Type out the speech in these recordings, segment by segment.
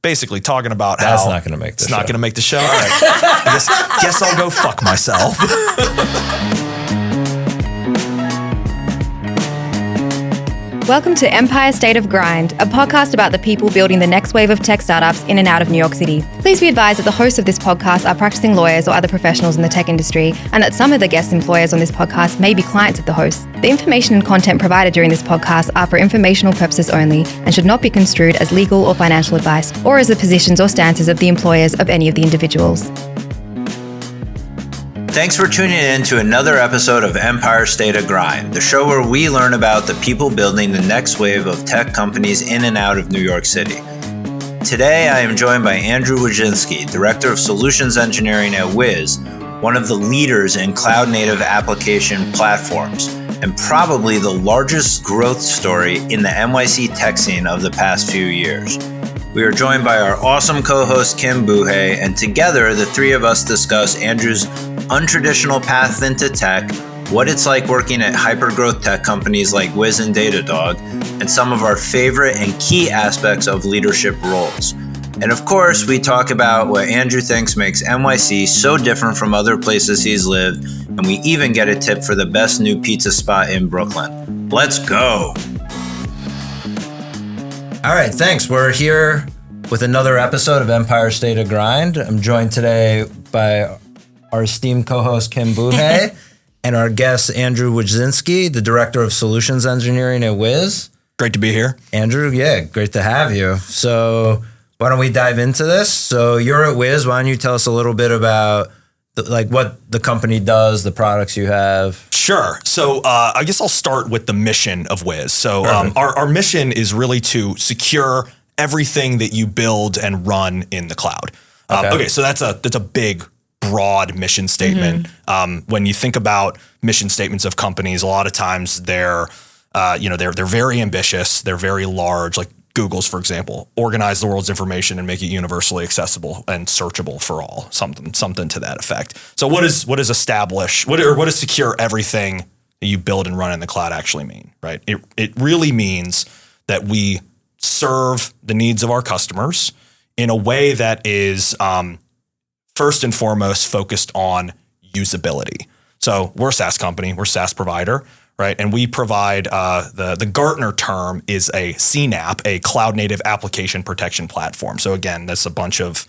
basically talking about That's how not going to make the it's show. not going to make the show. All right. guess I'll go fuck myself. Welcome to Empire State of Grind, a podcast about the people building the next wave of tech startups in and out of New York City. Please be advised that the hosts of this podcast are practicing lawyers or other professionals in the tech industry, and that some of the guest employers on this podcast may be clients of the hosts. The information and content provided during this podcast are for informational purposes only and should not be construed as legal or financial advice, or as the positions or stances of the employers of any of the individuals. Thanks for tuning in to another episode of Empire State of Grind, the show where we learn about the people building the next wave of tech companies in and out of New York City. Today, I am joined by Andrew Wojszynski, Director of Solutions Engineering at Wiz, one of the leaders in cloud-native application platforms, and probably the largest growth story in the NYC tech scene of the past few years. We are joined by our awesome co-host Kim Buhay, and together the three of us discuss Andrew's untraditional path into tech, what it's like working at hyper-growth tech companies like Wiz and Datadog, and some of our favorite and key aspects of leadership roles. And of course, we talk about what Andrew thinks makes NYC so different from other places he's lived, and we even get a tip for the best new pizza spot in Brooklyn. Let's go! All right, thanks. We're here with another episode of Empire State of Grind. I'm joined today by our esteemed co-host Kim Buhay and our guest Andrew Wojszynski, the Director of Solutions Engineering at Wiz. Great to be here. Andrew, yeah, great to have you. So why don't we dive into this? So you're at Wiz. Why don't you tell us a little bit about what the company does, the products you have? Sure. So I guess I'll start with the mission of Wiz. So our mission is really to secure everything that you build and run in the cloud. Okay, so that's a big, broad mission statement. Mm-hmm. When you think about mission statements of companies, a lot of times they're very ambitious. They're very large, like Google's, for example, organize the world's information and make it universally accessible and searchable for all, something to that effect. So what does secure everything that you build and run in the cloud actually mean, right? It really means that we serve the needs of our customers in a way that is first and foremost focused on usability. So we're a SaaS company, we're a SaaS provider, right? And we provide the Gartner term is a CNAPP, a cloud native application protection platform. So again, that's a bunch of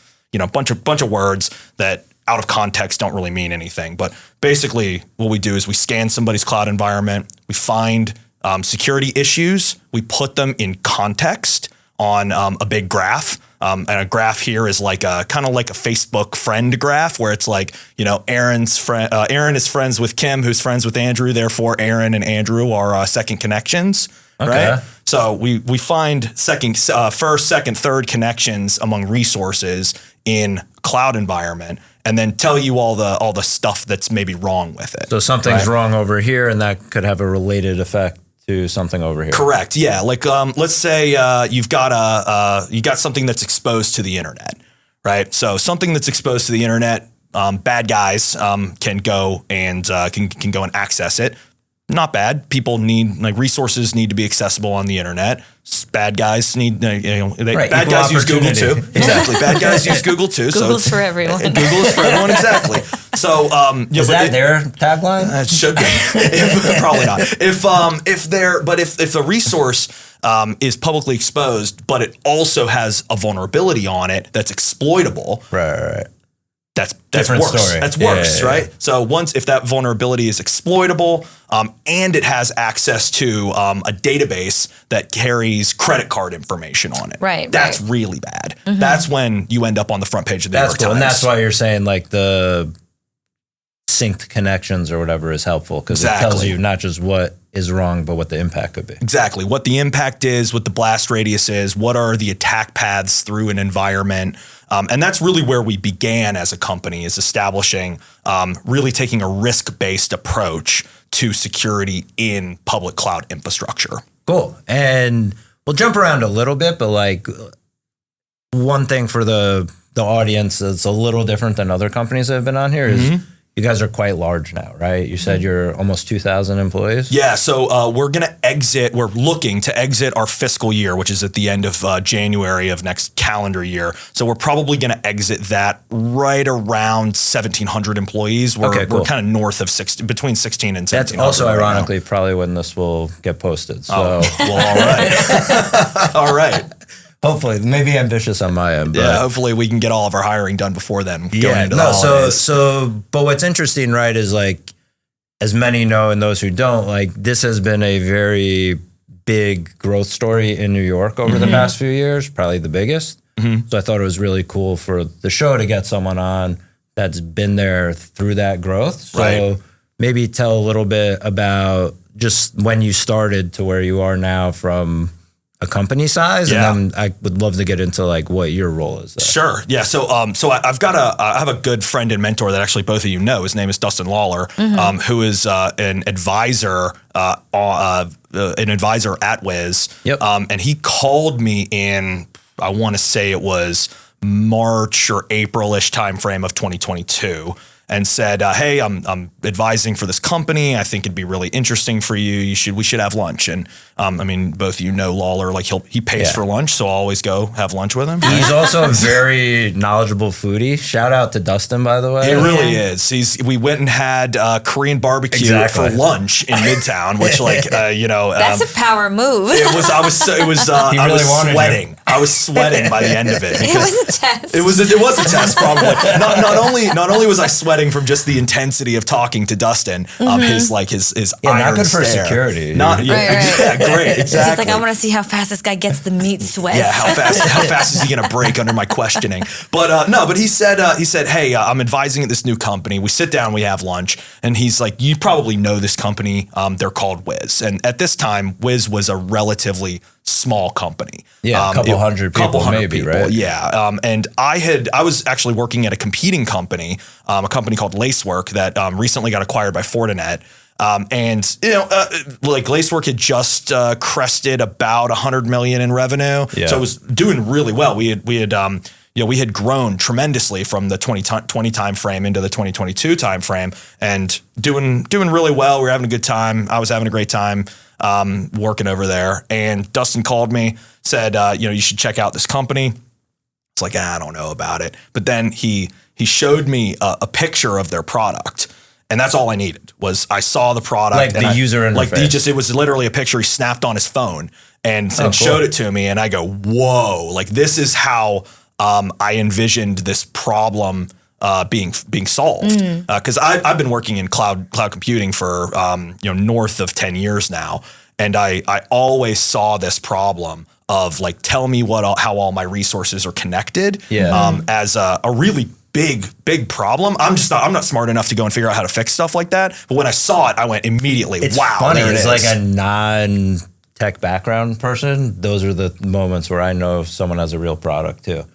words that out of context don't really mean anything. But basically what we do is we scan somebody's cloud environment, we find security issues, we put them in context on a big graph. And a graph here is like kind of like a Facebook friend graph where it's like, Aaron is friends with Kim, who's friends with Andrew. Therefore, Aaron and Andrew are second connections, right? So we find first, second, third connections among resources in cloud environment, and then tell you all the stuff that's maybe wrong with it. So something's wrong over here, and that could have a related effect to something over here. Correct. Yeah. Like, let's say you got something that's exposed to the internet, right? So something that's exposed to the internet, bad guys can go and can go and access it. Not bad. People resources need to be accessible on the internet. Bad guys need, bad guys use Google too. Exactly. Bad guys use Google too. Google's for everyone. Google is for everyone. Exactly. So, is that their tagline? It should be. Probably not. If the resource is publicly exposed, but it also has a vulnerability on it that's exploitable. Right. That's different worse. story. That's worse, right? So if that vulnerability is exploitable and it has access to a database that carries credit card information on it, that's really bad. Mm-hmm. That's when you end up on the front page of the New York Times. And that's why you're saying like the synced connections or whatever is helpful because it tells you not just what is wrong, but what the impact could be. Exactly. What the impact is, what the blast radius is, what are the attack paths through an environment. And that's really where we began as a company, is establishing, really taking a risk-based approach to security in public cloud infrastructure. Cool. And we'll jump around a little bit, but like one thing for the audience that's a little different than other companies that have been on here is you guys are quite large now, right? You said you're almost 2,000 employees? Yeah, so we're looking to exit our fiscal year, which is at the end of January of next calendar year. So we're probably going to exit that right around 1,700 employees. We're kind of north of between 16 and 1700. That's also ironically probably when this will get posted. So. Well, all right. All right. Hopefully, maybe ambitious on my end. But yeah, hopefully we can get all of our hiring done before then. But what's interesting, right, is like, as many know and those who don't, like this has been a very big growth story in New York over the past few years, probably the biggest. So I thought it was really cool for the show to get someone on that's been there through that growth. So maybe tell a little bit about just when you started to where you are now from a company size, and then I would love to get into like what your role is there. Sure. Yeah. So, I have a good friend and mentor that actually both of you know. His name is Dustin Lawler, who is an advisor at Wiz. Yep. And he called me in, I want to say it was March or April-ish timeframe of 2022. And said, "Hey, I'm advising for this company. I think it'd be really interesting for you. We should have lunch." And I mean, both of you know Lawler. Like he pays for lunch, so I'll always go have lunch with him. He's also a very knowledgeable foodie. Shout out to Dustin, by the way. He really is. We went and had Korean barbecue for lunch in Midtown, which that's a power move. It was. I was sweating. I was sweating by the end of it. It was a test. It was a test, probably. Not only was I sweating from just the intensity of talking to Dustin, his iron not good for stare. Security. Great, exactly. He's like, I want to see how fast this guy gets the meat sweats. Yeah, how fast is he going to break under my questioning? But he said, "Hey, I'm advising at this new company. We sit down, we have lunch," and he's like, "You probably know this company. They're called Wiz." And at this time, Wiz was a relatively small company. Yeah, a couple hundred people, right? Yeah. And I was actually working at a competing company, a company called Lacework that recently got acquired by Fortinet. Like Lacework had just crested about 100 million in revenue. Yeah. So it was doing really well. We had grown tremendously from the 2020 timeframe into the 2022 timeframe and doing really well. We were having a good time. I was having a great time working over there. And Dustin called me, said, you should check out this company. It's like, I don't know about it. But then he showed me a picture of their product. And that's all I needed was I saw the product. Like the user interface. It was literally a picture he snapped on his phone and showed it to me. And I go, whoa, like this is how I envisioned this problem being solved. Because I've been working in cloud computing for north of 10 years now. And I always saw this problem of like, tell me how all my resources are connected as a really big problem. I'm not smart enough to go and figure out how to fix stuff like that. But when I saw it, I went immediately, it's wow. Funny. There it it's is. Like a non-tech background person. Those are the moments where I know if someone has a real product too.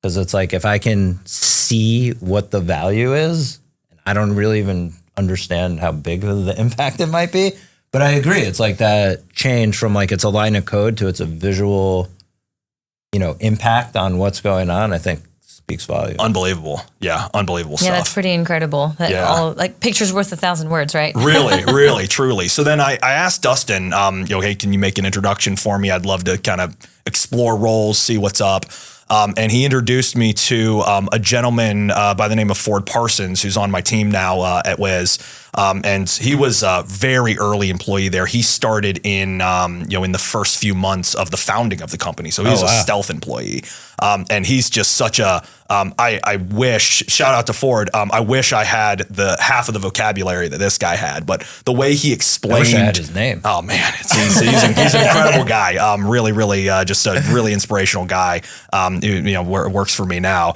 Because it's like, if I can see what the value is, I don't really even understand how big of the impact it might be. But I agree. It's like that change from like, it's a line of code to it's a visual, impact on what's going on. I think speaks volume. Unbelievable. Yeah. Unbelievable stuff. Yeah, that's pretty incredible. Picture's worth 1,000 words, right? Really, truly. So then I asked Dustin, hey, can you make an introduction for me? I'd love to kind of explore roles, see what's up. And he introduced me to a gentleman by the name of Ford Parsons, who's on my team now at Wiz. And he was a very early employee there. He started in the first few months of the founding of the company. So he was a stealth employee. And he's just such a, I wish, shout out to Ford, I wish I had the half of the vocabulary that this guy had, but the way he explained. I wish I had his name. Oh man, he's an incredible guy. Really, just a really inspirational guy. Works for me now.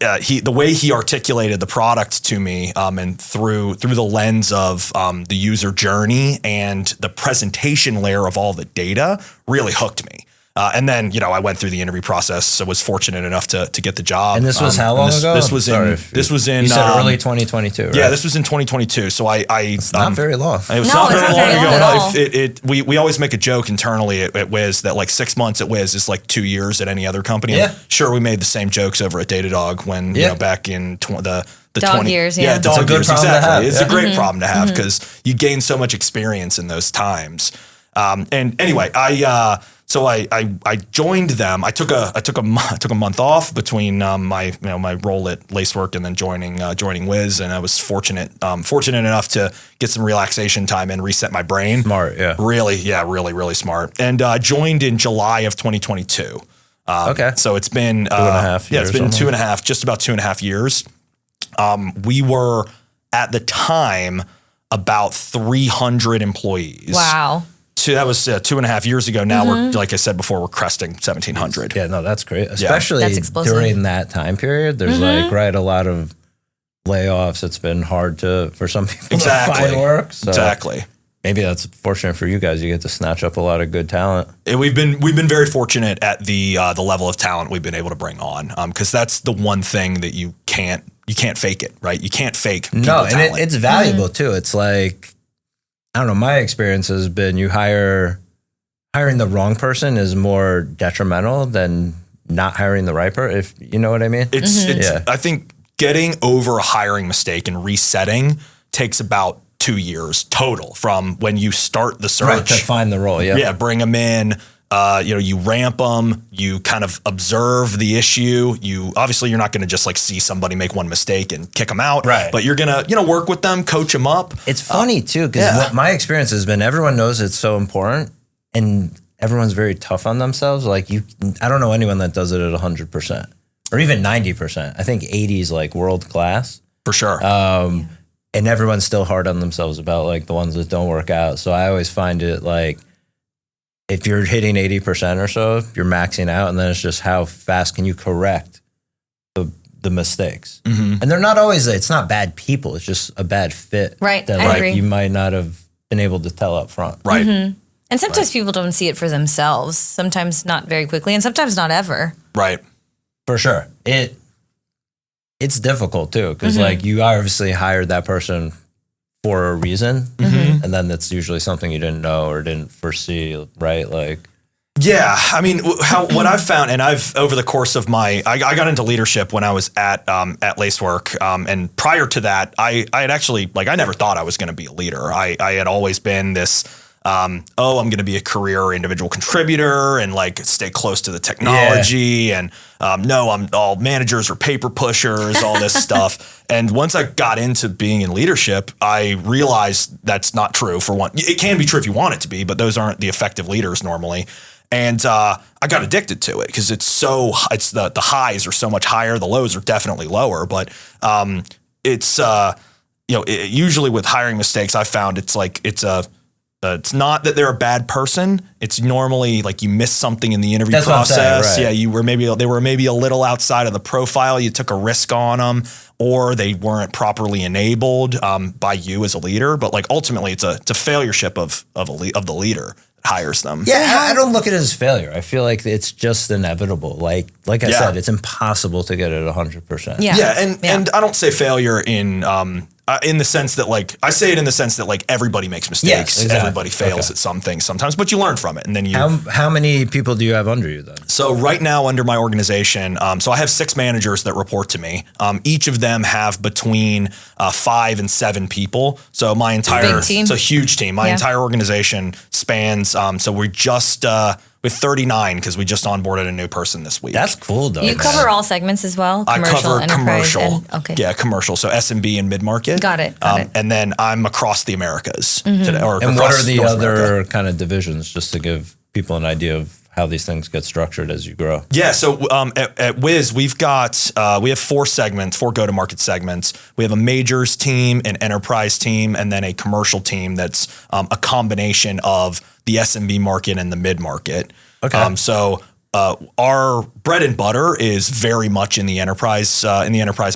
The way he articulated the product to me, and through the lens of the user journey and the presentation layer of all the data, really hooked me. And then, I went through the interview process, so was fortunate enough to get the job. And this was how long ago? This was in you said early 2022, right? Yeah, this was in 2022. So it's not very long. It was not very long ago. We always make a joke internally at Wiz that like 6 months at Wiz is like 2 years at any other company. Yeah. Sure, we made the same jokes over at Datadog when back in the dog 20 years. Yeah, it's a dog good years. problem Exactly. to have. It's a great problem to have because you gain so much experience in those times. And anyway, So I joined them. I took a month off between my role at Lacework and then joining Wiz, and I was fortunate enough to get some relaxation time and reset my brain. Smart, yeah. Really smart. And joined in July of 2022. Okay. So it's been 2.5 years. Yeah, it's been 2.5, just about 2.5 years. We were at the time about 300 employees. Wow. That was 2.5 years ago. Now we're, like I said before, we're cresting 1,700. Yeah, no, that's great. Especially That's explosive. during that time period. There's a lot of layoffs. It's been hard for some people to find work. So Exactly. maybe that's fortunate for you guys. You get to snatch up a lot of good talent. And we've been very fortunate at the level of talent we've been able to bring on, because that's the one thing that you can't fake it, right? You can't fake talent. And it's valuable too. It's like, I don't know, my experience has been hiring the wrong person is more detrimental than not hiring the right person, if you know what I mean. I think getting over a hiring mistake and resetting takes about 2 years total from when you start the search. Right, to find the role, yeah. Yeah, bring them in. You ramp them, you kind of observe the issue. Obviously you're not going to just like see somebody make one mistake and kick them out, right? But you're going to, work with them, coach them up. It's funny too, because what my experience has been, everyone knows it's so important and everyone's very tough on themselves. Like I don't know anyone that does it at 100% or even 90%. I think 80 is like world class. For sure. And everyone's still hard on themselves about like the ones that don't work out. So I always find it like, if you're hitting 80% or so, you're maxing out, and then it's just how fast can you correct the mistakes. And they're not always, it's not bad people, it's just a bad fit. Right, that I agree. You might not have been able to tell up front. Right. And sometimes people don't see it for themselves, sometimes not very quickly, and sometimes not ever. Right. For sure. It's difficult too, because like you obviously hired that person for a reason, and then that's usually something you didn't know or didn't foresee, right? Like, yeah, I mean, what I've found, and I've over the course of I got into leadership when I was at Lacework, and prior to that, I had actually I never thought I was going to be a leader. I had always been this. I'm going to be a career individual contributor and stay close to the technology and no, all managers are paper pushers, all this stuff. And once I got into being in leadership, I realized that's not true. For one, it can be true if you want it to be, but those aren't the effective leaders normally. And I got addicted to it because it's the highs are so much higher, the lows are definitely lower. But usually with hiring mistakes, I found it's not that they're a bad person. It's normally you missed something in the interview process. Right. Yeah, they were maybe a little outside of the profile. You took a risk on them, or they weren't properly enabled by you as a leader. But ultimately, it's a failureship of the leader that hires them. Yeah, I don't look at it as failure. I feel like it's just inevitable. Like I said, it's impossible to get it 100%. Yeah. And I don't say failure in the sense that I say it in the sense that everybody makes mistakes. Yes, exactly. Everybody fails at some things sometimes, but you learn from it. And then How many people do you have under you then? So right now under my organization, so I have 6 managers that report to me. Each of them have between 5 and 7 people. So my entire, big team. It's a huge team. My entire organization spans, so we're just, with 39 because we just onboarded a new person this week. That's cool though. You cover all segments as well? I cover enterprise, commercial. Okay. Yeah, commercial. So SMB and mid-market. Got it. And then I'm across the Americas today. And what are the other kind of divisions, just to give people an idea of how these things get structured as you grow? Yeah, so at Wiz, we have 4 segments, 4 go-to-market segments. We have a majors team, an enterprise team, and then a commercial team that's a combination of the SMB market and the mid-market. Okay. So our bread and butter is very much in the enterprise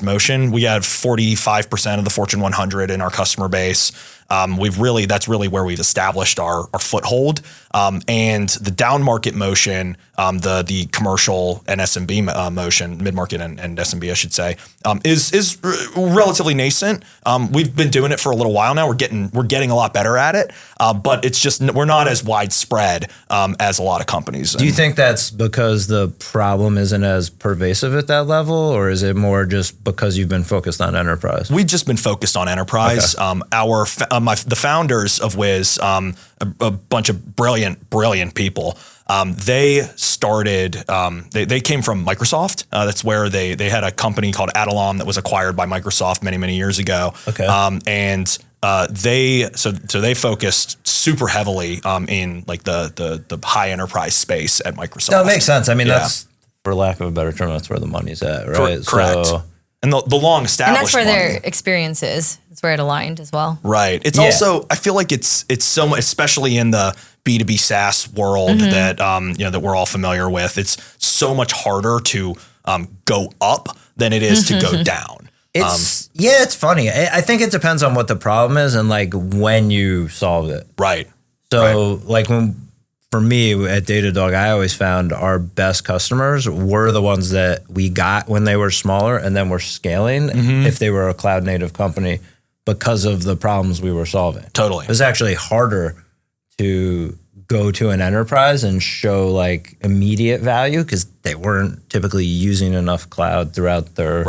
motion. We have 45% of the Fortune 100 in our customer base. that's really where we've established our foothold. And the down market motion, the commercial and SMB motion, mid market and SMB, I should say, is relatively nascent. We've been doing it for a little while now. We're getting a lot better at it, but it's just we're not as widespread as a lot of companies. Do you think that's because the problem isn't as pervasive at that level, or is it more just because you've been focused on enterprise? We've just been focused on enterprise. Okay. The founders of Wiz, a bunch of brilliant people. They started. They came from Microsoft. That's where they had a company called Adalom that was acquired by Microsoft many years ago. Okay. They focused super heavily in like the high enterprise space at Microsoft. That makes sense. I mean, that's, for lack of a better term, that's where the money's at, right? Correct. And the long established, and that's where money. their experience is. It's where it aligned as well. Right. It's also, I feel like it's so much, especially in the B2B SaaS world that that we're all familiar with. It's so much harder to go up than it is to go down. It's funny. I think it depends on what the problem is and like when you solve it. Right. So like for me at Datadog, I always found our best customers were the ones that we got when they were smaller and then were scaling if they were a cloud native company because of the problems we were solving. Totally. It was actually harder to go to an enterprise and show like immediate value because they weren't typically using enough cloud throughout their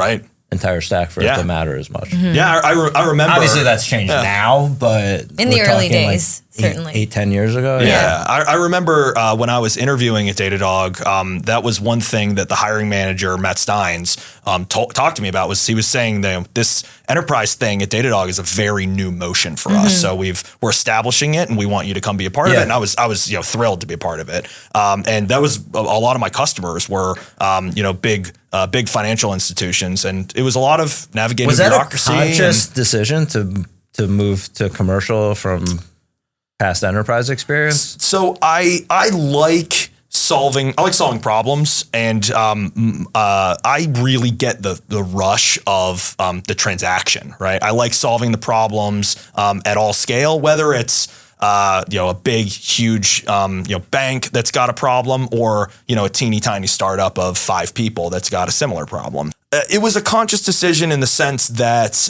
entire stack for it to matter as much. Yeah, I remember. Obviously, that's changed now, but in the early days, like certainly 8-10 years ago. Yeah. I remember when I was interviewing at Datadog, that was one thing that the hiring manager, Matt Steins, talked to me about. Was he was saying that this enterprise thing at Datadog is a very new motion for us. So we're establishing it, and we want you to come be a part of it. And I was thrilled to be a part of it. And that was a lot of my customers were big financial institutions, and it was a lot of navigating bureaucracy. Was that a conscious decision to move to commercial from past enterprise experience? So I like solving problems, and I really get the rush of the transaction. Right, I like solving the problems at all scale, whether it's a big, huge, bank that's got a problem, or a teeny tiny startup of 5 people that's got a similar problem. It was a conscious decision in the sense that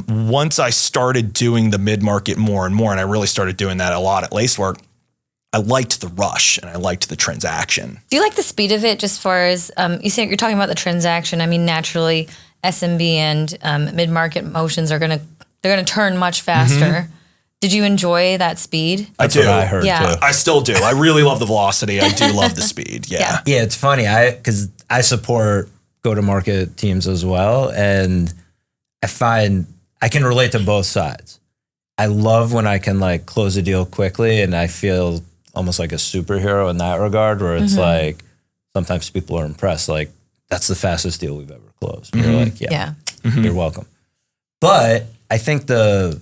once I started doing the mid-market more and more, and I really started doing that a lot at Lacework, I liked the rush and I liked the transaction. Do you like the speed of it? Just far as you say, you're talking about the transaction. I mean, naturally, SMB and mid-market motions they're gonna turn much faster. Did you enjoy that speed? That's what I heard too. I still do. I really love the velocity. I do love the speed. Yeah. Yeah, it's funny. Because I support go-to-market teams as well, and I find I can relate to both sides. I love when I can like close a deal quickly, and I feel almost like a superhero in that regard, where it's like sometimes people are impressed, like that's the fastest deal we've ever closed. And you're like, you're welcome. But I think the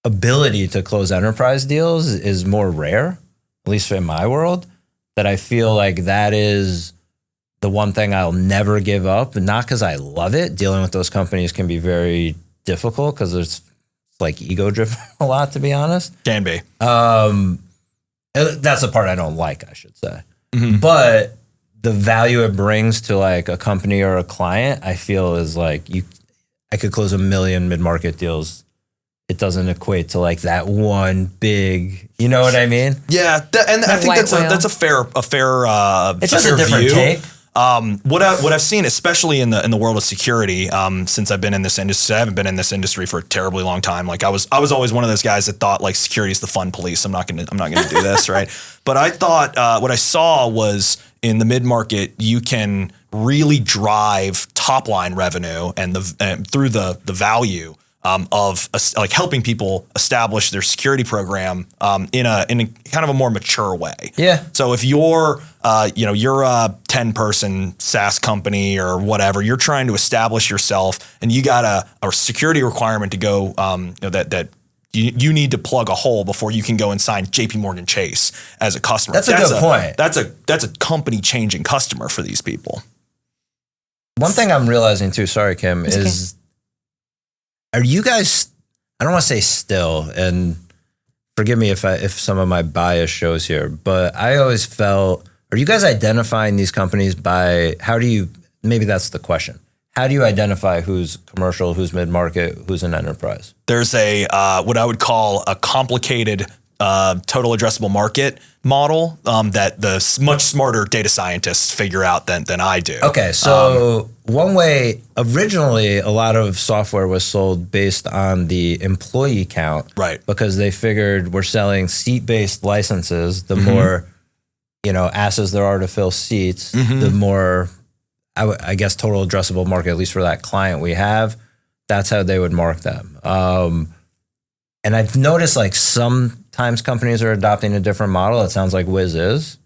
ability to close enterprise deals is more rare, at least in my world, that I feel like that is the one thing I'll never give up. And not because I love it. Dealing with those companies can be very difficult because it's like ego driven a lot, to be honest. Can be. That's the part I don't like, I should say. But the value it brings to like a company or a client, I feel is like I could close 1 million mid-market deals. It doesn't equate to like that one big, you know what I mean? Yeah, and I think that's a fair it's just a different take. What I've seen, especially in the world of security, since I've been in this industry, I haven't been in this industry for a terribly long time. Like I was always one of those guys that thought like security is the fun police. I'm not gonna do this, right? But I thought what I saw was in the mid-market, you can really drive top line revenue and through the value of like helping people establish their security program in a kind of a more mature way. Yeah. So if you're you're a 10-person SaaS company or whatever, you're trying to establish yourself, and you got a security requirement to go that you need to plug a hole before you can go and sign JP Morgan Chase as a customer. That's a good point. That's a company changing customer for these people. One thing I'm realizing too, sorry Kim, is are you guys I don't want to say still, and forgive me if some of my bias shows here, but I always felt, are you guys identifying these companies by, maybe that's the question. How do you identify who's commercial, who's mid-market, who's an enterprise? There's a what I would call a complicated total addressable market model that the much smarter data scientists figure out than I do. Okay, so one way, originally a lot of software was sold based on the employee count. Right. Because they figured we're selling seat-based licenses. The more, asses there are to fill seats, the more, I guess, total addressable market, at least for that client we have, that's how they would mark them. And I've noticed like sometimes companies are adopting a different model. It sounds like Wiz is.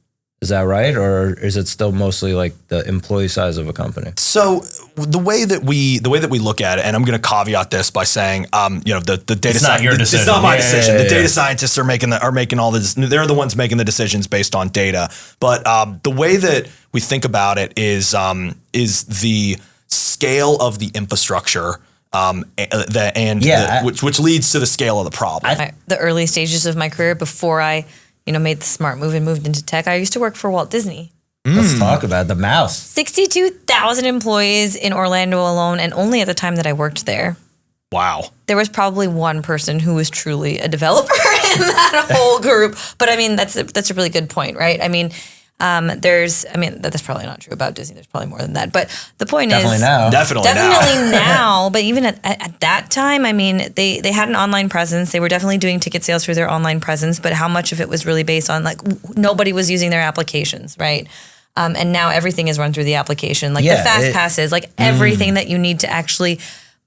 Is that right? Or is it still mostly like the employee size of a company? So the way that we look at it, and I'm going to caveat this by saying, the data It's not your decision. It's not my decision. Yeah. The data scientists are making all this. They're the ones making the decisions based on data. But the way that we think about it is the scale of the infrastructure. Which leads to the scale of the problem. The early stages of my career before I, made the smart move and moved into tech, I used to work for Walt Disney. Let's talk about the mouse. 62,000 employees in Orlando alone, and only at the time that I worked there. Wow. There was probably one person who was truly a developer in that whole group. But I mean, that's a really good point, right? I mean, that's probably not true about Disney. There's probably more than that. But the point Definitely is now. Definitely now. But even at that time, I mean, they had an online presence. They were definitely doing ticket sales through their online presence. But how much of it was really based on like nobody was using their applications, right? And now everything is run through the application, like the fast passes, like everything that you need to actually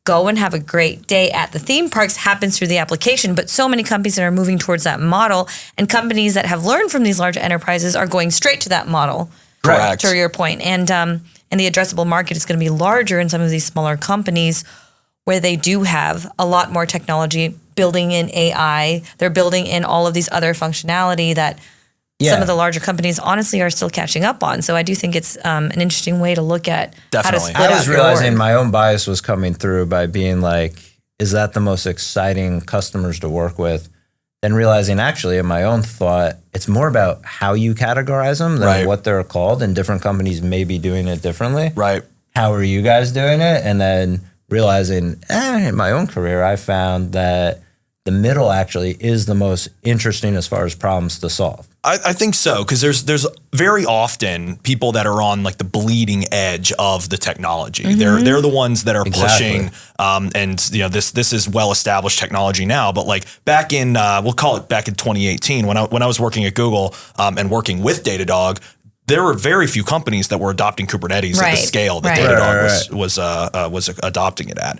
go and have a great day at the theme parks happens through the application. But so many companies that are moving towards that model, and companies that have learned from these large enterprises are going straight to that model. Correct. To your point. And the addressable market is going to be larger in some of these smaller companies where they do have a lot more technology, building in AI. They're building in all of these other functionality that some of the larger companies honestly are still catching up on. So I do think it's an interesting way to look at how to split I was out your realizing org. my own bias was coming through by being like, is that the most exciting customers to work with? Then realizing actually in my own thought, it's more about how you categorize them than what they're called, and different companies may be doing it differently. Right. How are you guys doing it? And then realizing in my own career, I found that the middle actually is the most interesting as far as problems to solve. I think so, because there's very often people that are on like the bleeding edge of the technology. They're the ones that are pushing, and this is well established technology now. But like back in we'll call it back in 2018 when I was working at Google and working with Datadog. There were very few companies that were adopting Kubernetes at the scale that Datadog was adopting it at.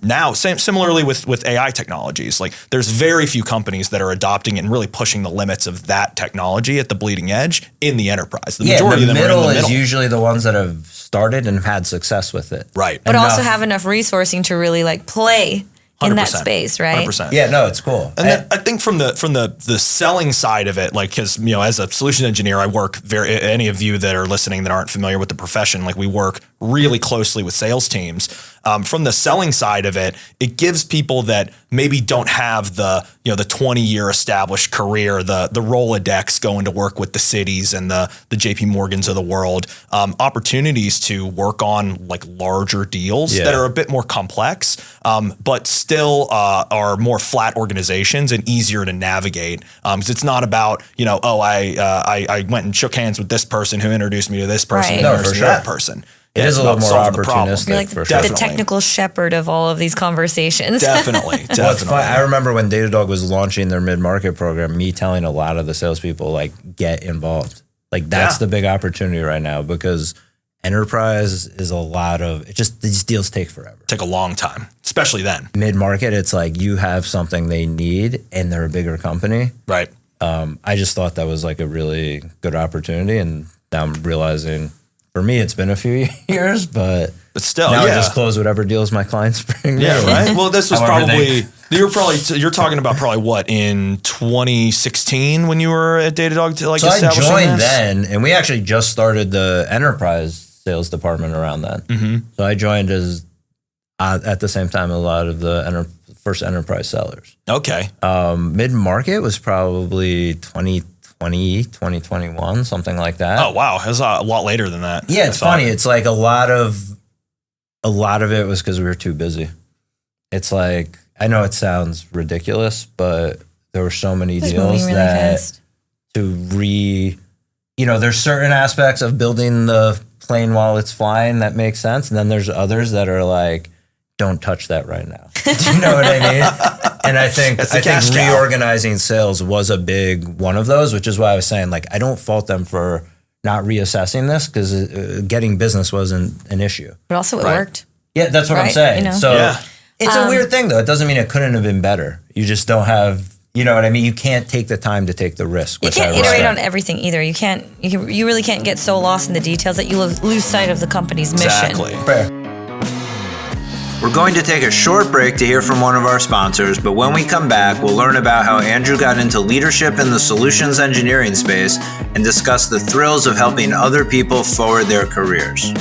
Now, similarly with AI technologies, like there's very few companies that are adopting it and really pushing the limits of that technology at the bleeding edge in the enterprise. The majority of them are in the middle. Is usually the ones that have started and have had success with it. Right. But also have enough resourcing to really like play in that 100%. space, right? 100%. Yeah, no, it's cool. And then I think from the selling side of it, like, because as a solution engineer, I work any of you that are listening that aren't familiar with the profession, like we work really closely with sales teams. From the selling side of it, it gives people that maybe don't have the 20-year established career, the Rolodex going to work with the cities and the JP Morgans of the world, opportunities to work on like larger deals that are a bit more complex, but still are more flat organizations and easier to navigate. Because it's not about I went and shook hands with this person who introduced me to this person, Right. who No, introduced for me to that sure. person. It is a little more solving the problem. opportunistic. You're like for the sure. technical shepherd of all of these conversations. Definitely. Well, it's fun. I remember when Datadog was launching their mid-market program, me telling a lot of the salespeople, like, get involved. Like, that's the big opportunity right now, because enterprise is a lot of, these deals take forever. Take a long time, especially then. Mid-market, it's like you have something they need and they're a bigger company. Right. I just thought that was like a really good opportunity, and now I'm realizing, for me, it's been a few years, but still, now I just close whatever deals my clients bring me. Yeah, right. Well, this was However probably you're talking about probably what, in 2016 when you were at Datadog to like So I establishing joined this? then, and we actually just started the enterprise sales department around then. So I joined as at the same time a lot of the first enterprise sellers. Okay. Mid-market was probably 2020, 2021, something like that. Oh, wow. It was a lot later than that. Yeah, it's funny. It's like a lot of it was because we were too busy. It's like, I know it sounds ridiculous, but there were so many deals really that fast. there's certain aspects of building the plane while it's flying that makes sense. And then there's others that are like, don't touch that right now. Do you know what I mean? And I think reorganizing sales was a big one of those, which is why I was saying, like, I don't fault them for not reassessing this because getting business wasn't an issue. But also it worked. Yeah, that's what I'm saying. So it's a weird thing, though. It doesn't mean it couldn't have been better. You just don't have, you know what I mean? You can't take the time to take the risk. You can't iterate on everything either. You can't. You really can't get so lost in the details that you lose sight of the company's mission. Exactly. Fair. We're going to take a short break to hear from one of our sponsors, but when we come back, we'll learn about how Andrew got into leadership in the solutions engineering space and discuss the thrills of helping other people forward their careers.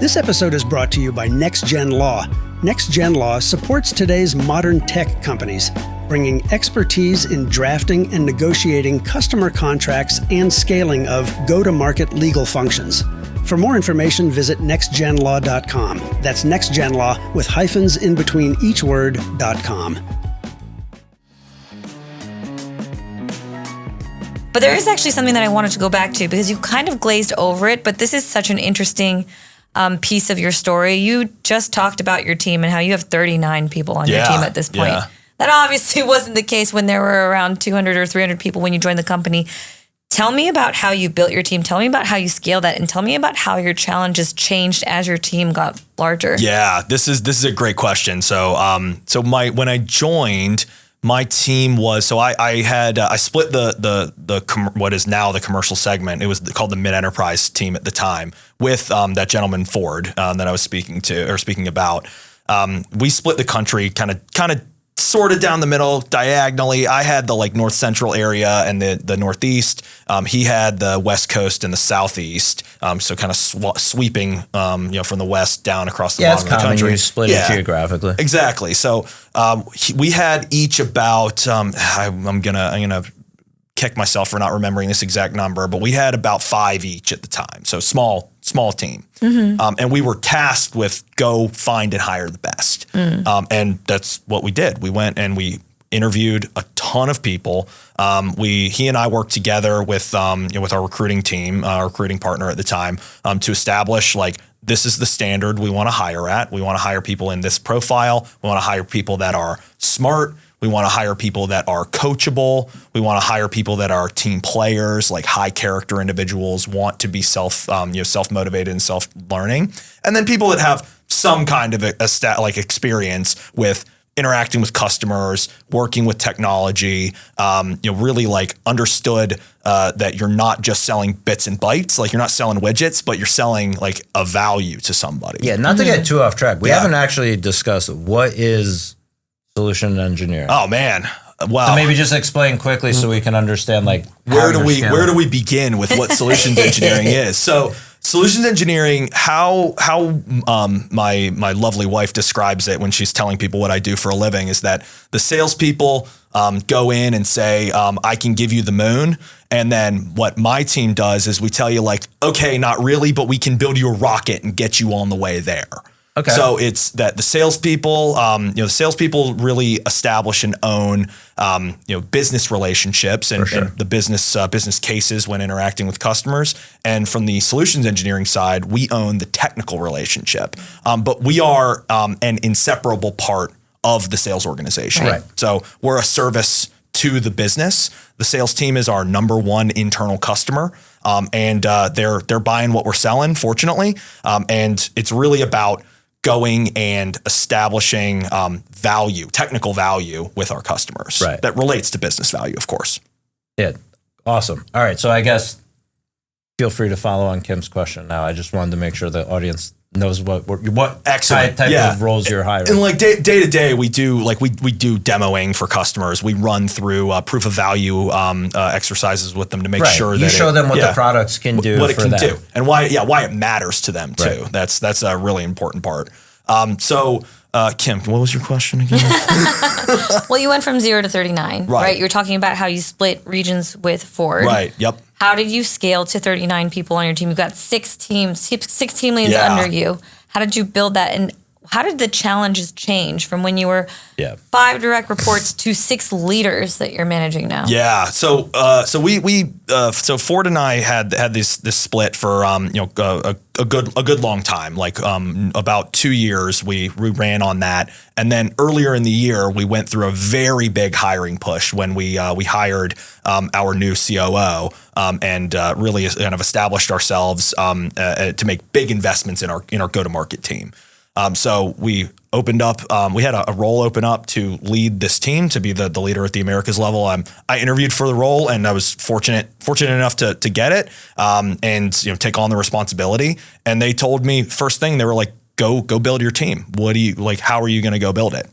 This episode is brought to you by NextGen Law. NextGen Law supports today's modern tech companies, bringing expertise in drafting and negotiating customer contracts and scaling of go-to-market legal functions. For more information, visit nextgenlaw.com. That's NextGenLaw with hyphens in between each word.com. But there is actually something that I wanted to go back to because you kind of glazed over it, but this is such an interesting piece of your story. You just talked about your team and how you have 39 people on your team at this point. Yeah. That obviously wasn't the case when there were around 200 or 300 people when you joined the company. Tell me about how you built your team. Tell me about how you scaled that, and tell me about how your challenges changed as your team got larger. Yeah, this is a great question. So when I joined, my team was, so I split the what is now the commercial segment. It was called the mid-enterprise team at the time with that gentleman Ford that I was speaking about. We split the country kind of sort of down the middle diagonally. I had the like north central area and the northeast. He had the west coast and the southeast. So kind of sweeping from the west down across the bottom of the country. You split it geographically. Exactly. So we had each about I'm gonna kick myself for not remembering this exact number, but we had about 5 each at the time. So small team. Mm-hmm. And we were tasked with go find and hire the best. And that's what we did. We went and we interviewed a ton of people. He and I worked together with our recruiting team, our recruiting partner at the time, to establish like, this is the standard we want to hire at. We want to hire people in this profile. We want to hire people that are smart. We want to hire people that are coachable. We want to hire people that are team players, like high character individuals, want to be self-motivated and self-learning. And then people that have some kind of experience with interacting with customers, working with technology, really like understood that you're not just selling bits and bytes, like you're not selling widgets, but you're selling like a value to somebody. Yeah, not to get too off track. We haven't actually discussed what is solution engineering. Oh man. Wow. So maybe just explain quickly so we can understand like where do we begin with what solutions engineering is? So solutions engineering, how my lovely wife describes it when she's telling people what I do for a living is that the salespeople go in and say, I can give you the moon. And then what my team does is we tell you like, okay, not really, but we can build you a rocket and get you on the way there. Okay. So it's that the salespeople, the really establish and own, business relationships and the business cases when interacting with customers. And from the solutions engineering side, we own the technical relationship. But we are an inseparable part of the sales organization. Right. So we're a service to the business. The sales team is our number one internal customer. And they're buying what we're selling, fortunately. And it's really about going and establishing technical value with our customers that relates to business value, of course. Yeah. Awesome. All right. So I guess feel free to follow on Kim's question now. I just wanted to make sure the audience knows what Excellent. type of roles you're hiring. And like day to day, we do demoing for customers. We run through proof of value exercises with them to make sure that you show them what the products can do, what it can do, and why it matters to them too. Right. That's a really important part. Kim, what was your question again? Well, you went from 0 to 39, right? You were talking about how you split regions with Ford. Right. Yep. How did you scale to 39 people on your team? You've got 6 team leads under you. How did you build that? And how did the challenges change from when you were 5 direct reports to 6 leaders that you're managing now? Yeah. So Ford and I had this split for a good long time, like about 2 years we ran on that. And then earlier in the year, we went through a very big hiring push when we hired our new COO and really kind of established ourselves to make big investments in our go-to-market team. So we opened up, we had a role open up to lead this team, to be the leader at the Americas level. I interviewed for the role and I was fortunate enough to get it and take on the responsibility. And they told me first thing, they were like, go build your team. How are you going to go build it?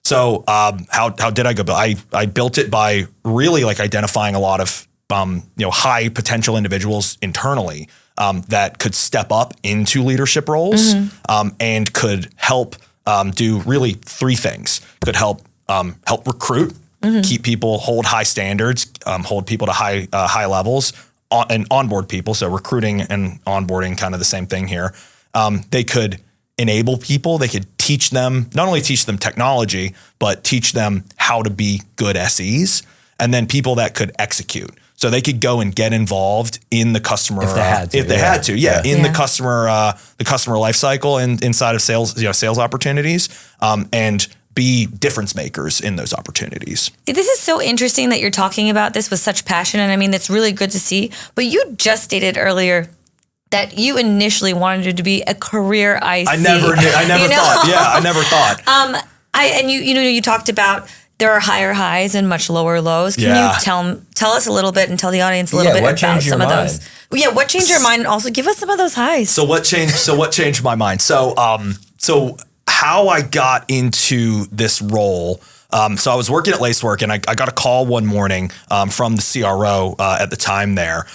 So how did I go build? I built it by really identifying a lot of high potential individuals internally that could step up into leadership roles and could help do really 3 things. Could help recruit, keep people, hold high standards, hold people to high levels, and onboard people. So recruiting and onboarding, kind of the same thing here. They could enable people. They could teach them, not only teach them technology, but teach them how to be good SEs, and then people that could execute. So they could go and get involved in the customer if they had to. The customer life cycle and inside of sales opportunities, and be difference makers in those opportunities. This is so interesting that you're talking about this with such passion, and I mean it's really good to see. But you just stated earlier that you initially wanted it to be a career IC. I never thought. Yeah, I never thought. You talked about there are higher highs and much lower lows. Can you tell us a little bit and tell the audience a little bit about some of those? Yeah, what changed your mind? And also give us some of those highs. So what changed my mind? So how I got into this role. So I was working at Lacework and I got a call one morning from the CRO at the time there,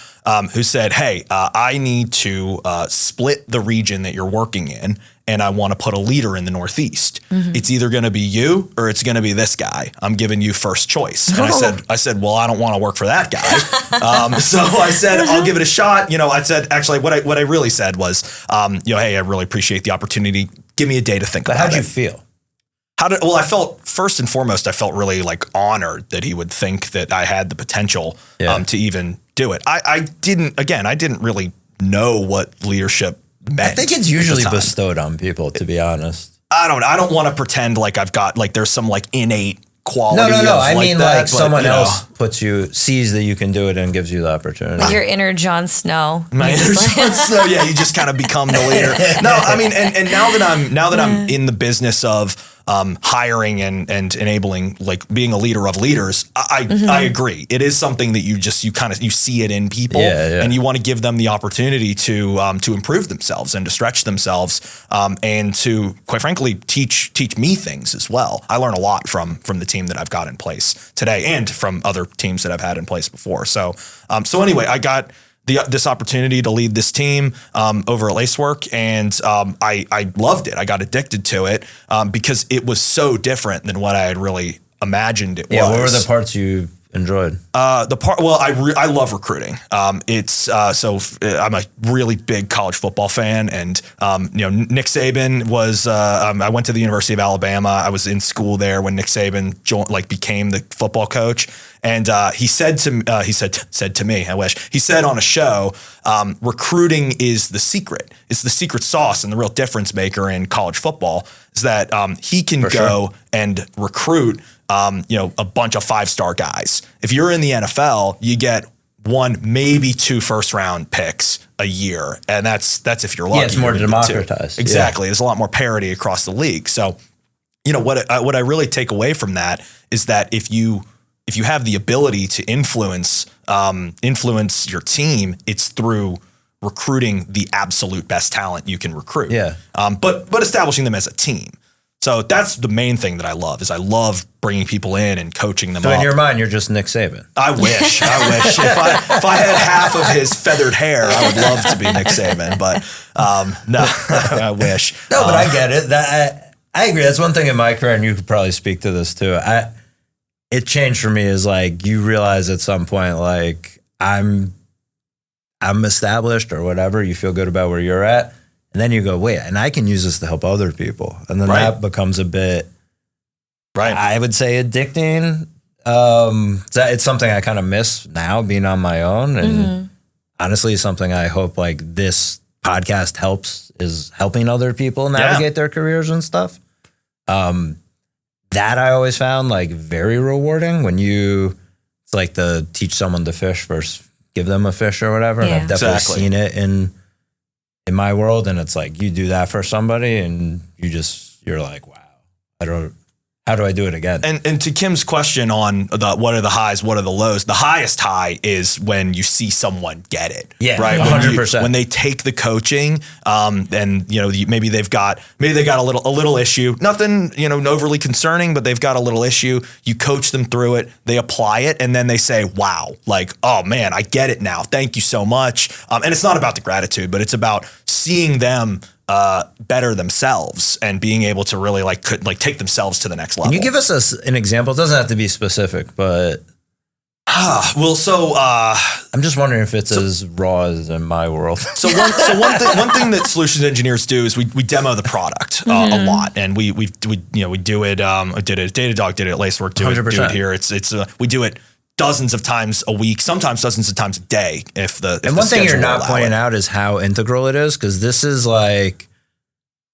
who said, "Hey, I need to split the region that you're working in, and I want to put a leader in the Northeast. It's either going to be you or it's going to be this guy. I'm giving you first choice." And I said, well, I don't want to work for that guy. So I said, I'll give it a shot. I said, actually, what I really said was, hey, I really appreciate the opportunity. Give me a day to think about it. How'd you feel? I felt, first and foremost, I felt really honored that he would think that I had the potential to even do it. I didn't really know what leadership meant. I think it's usually bestowed on people, to be honest. I don't want to pretend like I've got there's some innate quality. No. I mean, someone else sees that you can do it and gives you the opportunity. Like your inner Jon Snow. My inner Jon Snow. Yeah, you just kind of become the leader. No, I mean, and now that I'm in the business of hiring and enabling, being a leader of leaders, I agree. It is something that you see it in people, and you want to give them the opportunity to improve themselves and to stretch themselves, and to, quite frankly, teach me things as well. I learn a lot from the team that I've got in place today and from other teams that I've had in place before. So anyway, I got this opportunity to lead this team over at Lacework, and I loved it. I got addicted to it because it was so different than what I had really imagined it was. What were the parts you enjoyed? I love recruiting. I'm a really big college football fan, and Nick Saban was. I went to the University of Alabama. I was in school there when Nick Saban became the football coach, and he said to me, I wish he said on a show, recruiting is the secret. It's the secret sauce and the real difference maker in college football is that he can go and recruit. A bunch of 5-star guys. If you're in the NFL, you get 1, maybe 2 first-round picks a year, and that's if you're lucky. Yeah, it's more democratized. Exactly. There's a lot more parity across the league. So, what I really take away from that is that if you have the ability to influence your team, it's through recruiting the absolute best talent you can recruit. Yeah. But establishing them as a team. So that's the main thing that I love is I love bringing people in and coaching them So up. in your mind, you're just Nick Saban. I wish. If I had half of his feathered hair, I would love to be Nick Saban. But no, I wish. No, but I get it. I agree. That's one thing in my career, and you could probably speak to this too. It changed for me is like you realize at some point like I'm established or whatever. You feel good about where you're at. And then you go, wait, and I can use this to help other people. And then that becomes a bit, I would say, addicting. It's something I kind of miss now being on my own. And honestly, something I hope like this podcast is helping other people navigate their careers and stuff. That I always found like very rewarding when it's like to teach someone to fish versus give them a fish or whatever. Yeah. And I've definitely seen it in my world, and it's like you do that for somebody and you're like, wow, how do I do it again? And to Kim's question on what are the highs, what are the lows? The highest high is when you see someone get it. Yeah, right. 100%. When they take the coaching, and maybe they got a little issue, nothing overly concerning, but they've got a little issue. You coach them through it, they apply it, and then they say, "Wow, like oh man, I get it now. Thank you so much." And it's not about the gratitude, but it's about seeing them better themselves and being able to really take themselves to the next level. Can you give us an example? It doesn't have to be specific, but I'm just wondering if it's as raw as in my world. So one thing that solutions engineers do is we demo the product a lot, and we do it. I did it at Datadog, did it at Lacework, do it here. We do it dozens of times a week, sometimes dozens of times a day. And one thing you're not pointing out is how integral it is, because this is like,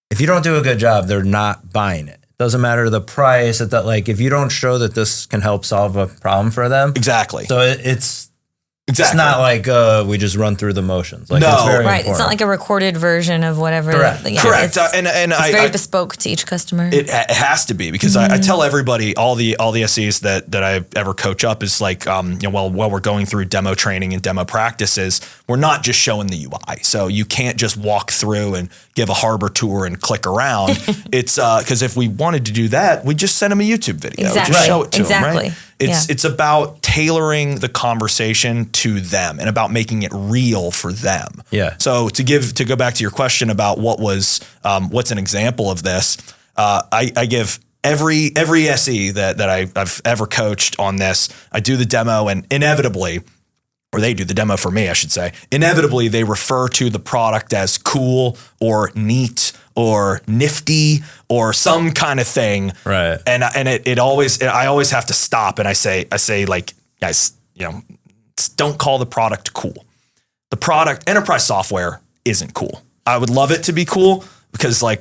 if you don't do a good job, they're not buying it. Doesn't matter the price. If you don't show that this can help solve a problem for them, exactly. So it's not like we just run through the motions. Like, no, it's very right. important. It's not like a recorded version of whatever. Correct. Correct. It's very bespoke to each customer. It has to be, because I tell everybody, all the SEs that I ever coach up is like, while we're going through demo training and demo practices, we're not just showing the UI. So you can't just walk through and give a harbor tour and click around. It's because if we wanted to do that, we'd just send them a YouTube video. Exactly. Just show it to them, right? Yeah. It's about tailoring the conversation to them and about making it real for them. Yeah. So to go back to your question about what's an example of this, I give every SE that I've ever coached on this, I do the demo, and inevitably, or they do the demo for me, I should say, inevitably they refer to the product as cool or neat or nifty or some kind of thing. Right. And I always have to stop, and I say like, guys, don't call the product cool. The product, enterprise software, isn't cool. I would love it to be cool, because where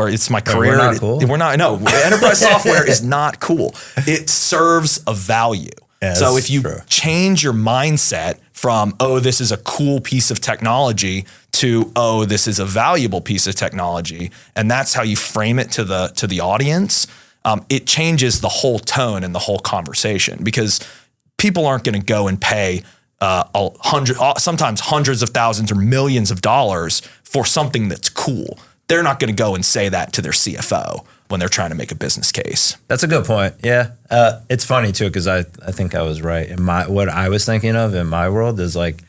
it's my career. We're not cool. We're not. No, enterprise software is not cool. It serves a value. Yeah, so if you true. change your mindset from, oh, this is a cool piece of technology, to, oh, this is a valuable piece of technology, and that's how you frame it to the audience, it changes the whole tone and the whole conversation, because people aren't going to go and pay sometimes hundreds of thousands or millions of dollars for something that's cool. They're not going to go and say that to their CFO when they're trying to make a business case. That's a good point. Yeah. It's funny too, because I think I was right. What I was thinking of in my world is like,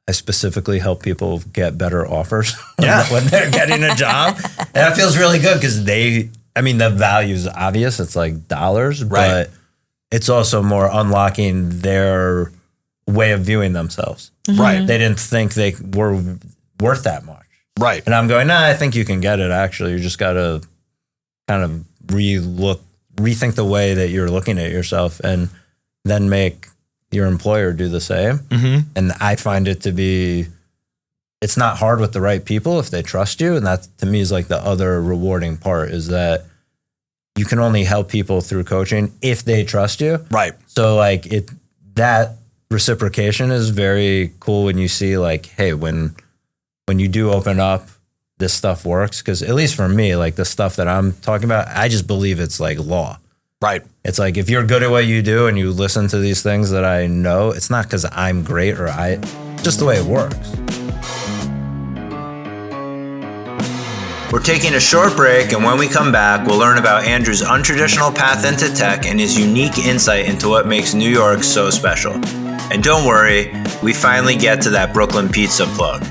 I specifically help people get better offers when they're getting a job. And that feels really good, because the value is obvious. It's like dollars, but it's also more unlocking their way of viewing themselves. Right. They didn't think they were worth that much. Right. And I'm going, I think you can get it, actually. You just got to kind of rethink the way that you're looking at yourself, and then make your employer do the same. Mm-hmm. And I find it to be, it's not hard with the right people if they trust you. And that to me is like the other rewarding part, is that you can only help people through coaching if they trust you. Right. So like that reciprocation is very cool when you see like, hey, when you do open up, this stuff works. Because at least for me, like the stuff that I'm talking about, I just believe it's like law. Right. It's like, if you're good at what you do and you listen to these things that I know, it's not because I'm great or just the way it works. We're taking a short break, and when we come back, we'll learn about Andrew's untraditional path into tech and his unique insight into what makes New York so special. And don't worry, we finally get to that Brooklyn pizza plug.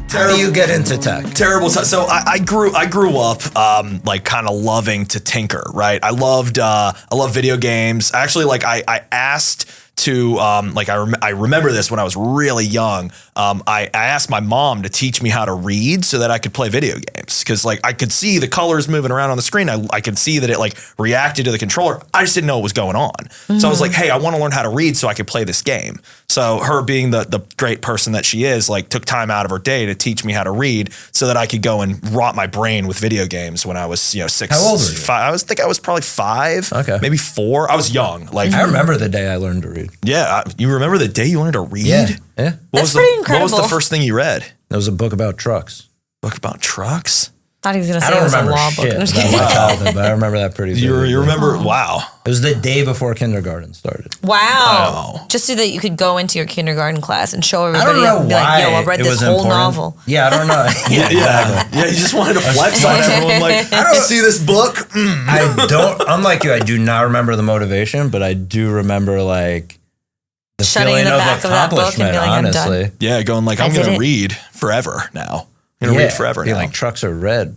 How do you get into tech? Terrible. So I grew up like kind of loving to tinker, right? I loved video games. Actually, like I asked to I remember this when I was really young. I asked my mom to teach me how to read so that I could play video games, because like I could see the colors moving around on the screen. I could see that it like reacted to the controller. I just didn't know what was going on. Mm-hmm. So I was like, hey, I want to learn how to read so I could play this game. So her, being the great person that she is, like took time out of her day to teach me how to read so that I could go and rot my brain with video games when I was 6. How old were you? 5. I was probably 5, maybe 4. I was young. Like I remember the day I learned to read. Yeah, you remember the day you learned to read? Yeah. That's pretty incredible. What was the first thing you read? It was a book about trucks. Book about trucks? Thought he was going to say it was a law book. About my childhood, but I remember that pretty vividly. You remember? Wow. It was the day before kindergarten started. Wow. Just so that you could go into your kindergarten class and show everybody. I don't know and be why like, yo, I read this whole important. novel. Yeah, I don't know. Yeah, you just wanted to flex on everyone. Like, I don't see this book. I don't, unlike you, I do not remember the motivation, but I do remember like the Shutting feeling in the of back of that book and accomplishment, being like, I'm done. honestly. Yeah, going like, I'm going to read forever now. I'm going to read forever now. Like, trucks are red.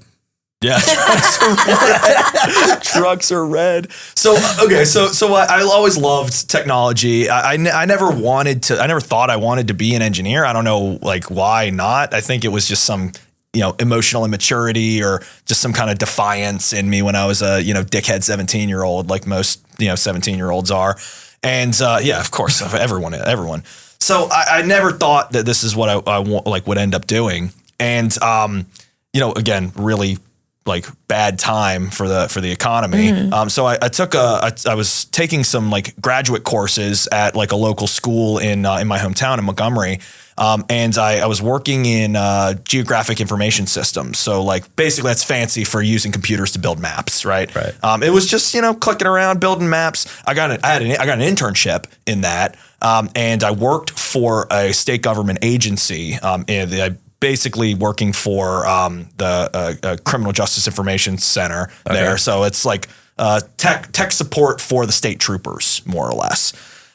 Yeah, trucks are red. Trucks are red. So okay, so I always loved technology. I never thought I wanted to be an engineer. I don't know like why not. I think it was just some emotional immaturity or just some kind of defiance in me when I was a dickhead 17-year-old, like most 17-year-olds are. And yeah, of course, everyone. So I never thought that this is what I would end up doing. And again, really like bad time for the economy. Mm-hmm. So I was taking some like graduate courses at like a local school in my hometown in Montgomery. And I was working in geographic information systems. So like basically that's fancy for using computers to build maps, right? It was just, clicking around, building maps. I got an internship in that. And I worked for a state government agency. Basically working for the Criminal Justice Information Center there. So it's like tech support for the state troopers, more or less.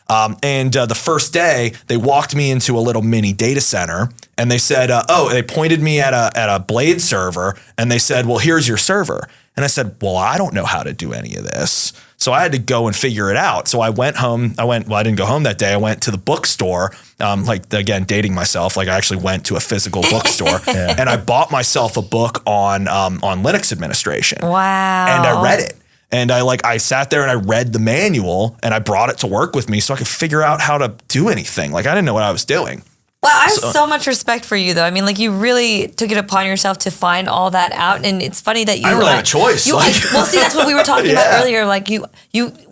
And the first day, they walked me into a little mini data center, and they said, they pointed me at a Blade server, and they said, well, here's your server. And I said, well, I don't know how to do any of this. So I had to go and figure it out. So I went home. I didn't go home that day. I went to the bookstore, again, dating myself. Like I actually went to a physical bookstore and I bought myself a book on Linux administration. Wow. And I read it. And I sat there and I read the manual and I brought it to work with me so I could figure out how to do anything. Like I didn't know what I was doing. Well, I have so much respect for you, though. I mean, like, you really took it upon yourself to find all that out, and it's funny that you. I didn't really have a choice. Well, see, that's what we were talking about earlier. Like, you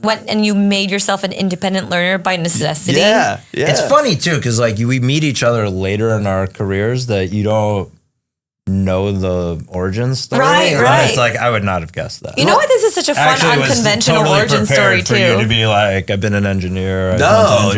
went and you made yourself an independent learner by necessity. Yeah. It's funny too, because like we meet each other later in our careers that you don't know the origin story. Right. It's like I would not have guessed that. You know what? This is such a fun, unconventional origin story for too. You to be like, I've been an engineer. No.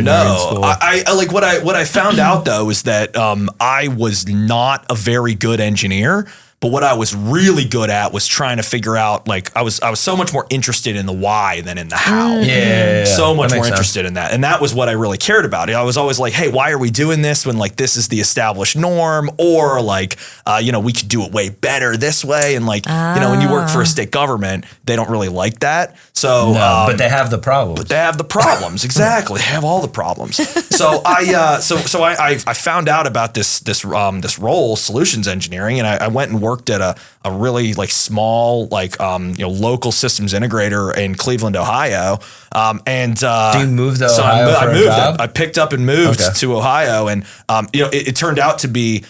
I like what I found out though is that I was not a very good engineer. But what I was really good at was trying to figure out, like, I was so much more interested in the why than in the how. Yeah. So much more interested in that. And that was what I really cared about. I was always like, hey, why are we doing this when, like, this is the established norm? Or, like, we could do it way better this way. And, like, when you work for a state government, they don't really like that. So, but they have the problems. Exactly. They have all the problems. So I found out about this role, solutions engineering, and I went and worked at a really like small local systems integrator in Cleveland, Ohio. Do you move to Ohio for a job? I picked up and moved to Ohio, and it turned out to be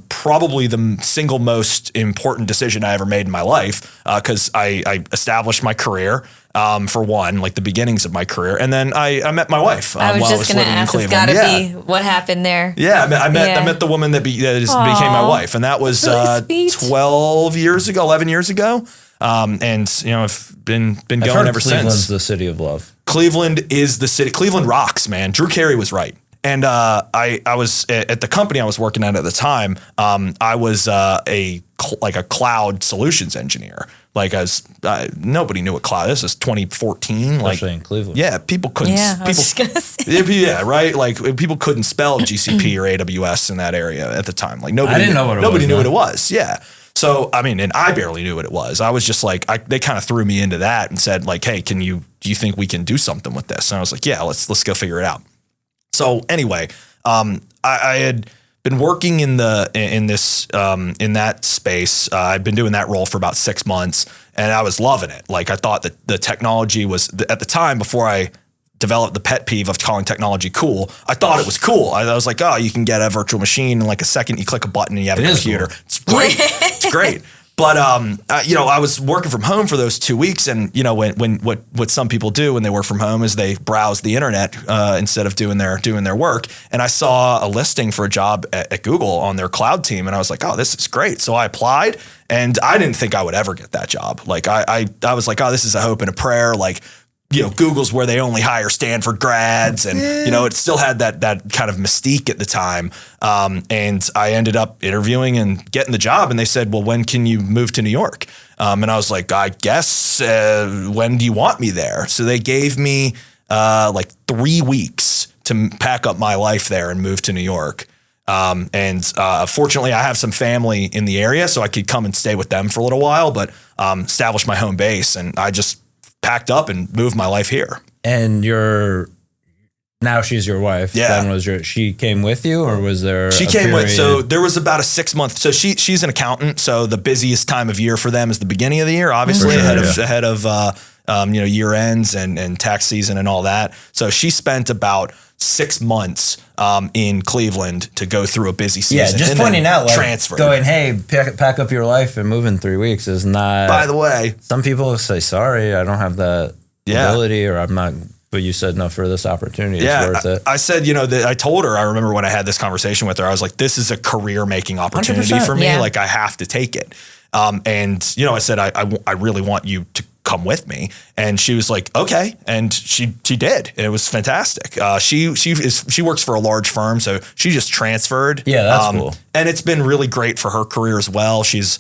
probably the single most important decision I ever made in my life, because I established my career. For one, like the beginnings of my career. And then I met my wife. I was just going to ask, it's got to be what happened there. Yeah, I met the woman that became my wife. And that was really 11 years ago. And, I've been going ever since. Cleveland's the city of love. Cleveland is the city. Cleveland rocks, man. Drew Carey was right. And I was at the company I was working at the time. I was a cloud solutions engineer. Like nobody knew what cloud. This is 2014. Especially in Cleveland. Yeah, people couldn't. Yeah, I was just gonna say. Yeah, right. Like people couldn't spell GCP or AWS in that area at the time. Like nobody. I didn't know what it was. Nobody knew what it was. Yeah. So I mean, and I barely knew what it was. I was just like, they kind of threw me into that and said like, hey, do you think we can do something with this? And I was like, yeah, let's go figure it out. So anyway, I had been working in that space. I'd been doing that role for about 6 months, and I was loving it. Like I thought that the technology was at the time, before I developed the pet peeve of calling technology cool, I thought it was cool. I was like, oh, you can get a virtual machine in like a second. You click a button and you have a computer. Cool. It's great. It's great. But I was working from home for those 2 weeks, and when what some people do when they work from home is they browse the internet instead of doing their work. And I saw a listing for a job at Google on their cloud team, and I was like, oh, this is great. So I applied, and I didn't think I would ever get that job. Like I was like, oh, this is a hope and a prayer. Like, Google's where they only hire Stanford grads, and it still had that kind of mystique at the time. And I ended up interviewing and getting the job, and they said, well, when can you move to New York? And I was like, I guess, when do you want me there? So they gave me like 3 weeks to pack up my life there and move to New York. Fortunately, I have some family in the area, so I could come and stay with them for a little while, but establish my home base, and I just packed up and moved my life here. And now she's your wife. Yeah. Then she came with you, or was there? She came with. So there was about a 6 month. So she's an accountant. So the busiest time of year for them is the beginning of the year, obviously ahead of year ends and tax season and all that. So she spent about 6 months in Cleveland to go through a busy season. Yeah, just pointing out, like transfer. Going, hey, pack up your life and move in 3 weeks is not. By the way, some people say, sorry, I don't have that ability, or I'm not. But you said, no, for this opportunity, it's worth it. I said, I told her, I remember when I had this conversation with her, I was like, this is a career-making opportunity for me. Yeah. Like, I have to take it. I said, I really want you to come with me. And she was like, okay. And she did. And it was fantastic. She works for a large firm, so she just transferred. Yeah, that's cool. And it's been really great for her career as well. She's,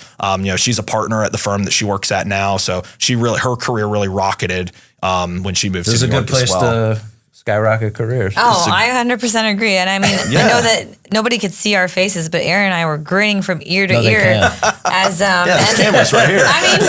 she's a partner at the firm that she works at now. So her career really rocketed when she moved to New York as well. This is a good place to skyrocket careers. Oh, I 100% agree. And I mean, I know that nobody could see our faces, but Aaron and I were grinning from ear to ear as the camera's right here. I mean,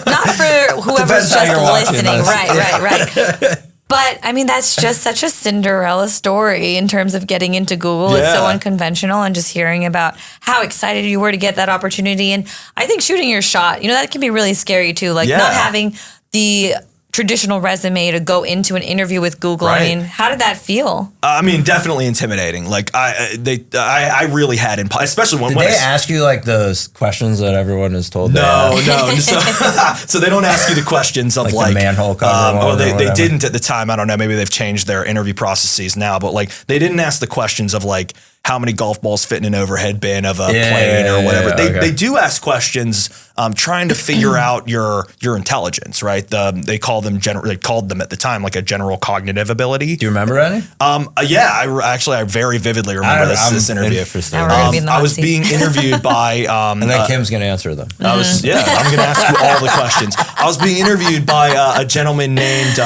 not for whoever's just listening. Right. But I mean, that's just such a Cinderella story in terms of getting into Google. Yeah. It's so unconventional, and just hearing about how excited you were to get that opportunity. And I think shooting your shot, that can be really scary too. Like not having the traditional resume to go into an interview with Google. Right. I mean, how did that feel? I mean, definitely intimidating. Like I really had, especially when they ask you like those questions that everyone is told. No. So they don't ask you the questions of like the manhole cover. They didn't at the time. I don't know. Maybe they've changed their interview processes now, but like they didn't ask the questions of like how many golf balls fit in an overhead bin of a plane or whatever. They do ask questions trying to figure out your intelligence, right? They called them at the time like a general cognitive ability. Do you remember any? I very vividly remember this interview. I was being interviewed by and then Kim's going to answer them. I'm going to ask you all the questions. I was being interviewed by a gentleman named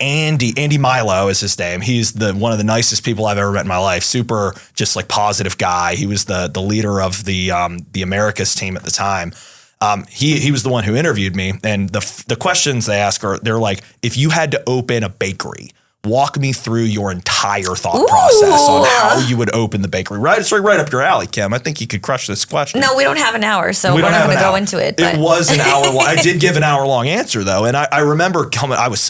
Andy Milo is his name. He's one of the nicest people I've ever met in my life. Super just like positive guy. He was the leader of the Americas team at the time. He was the one who interviewed me, and the questions they ask they're like, if you had to open a bakery, walk me through your entire thought process on how you would open the bakery. Right, it's right up your alley, Kim. I think you could crush this question. No, we don't have an hour, so we're not going to go into it. But. It was an hour long. I did give an hour long answer though, and I remember coming. I was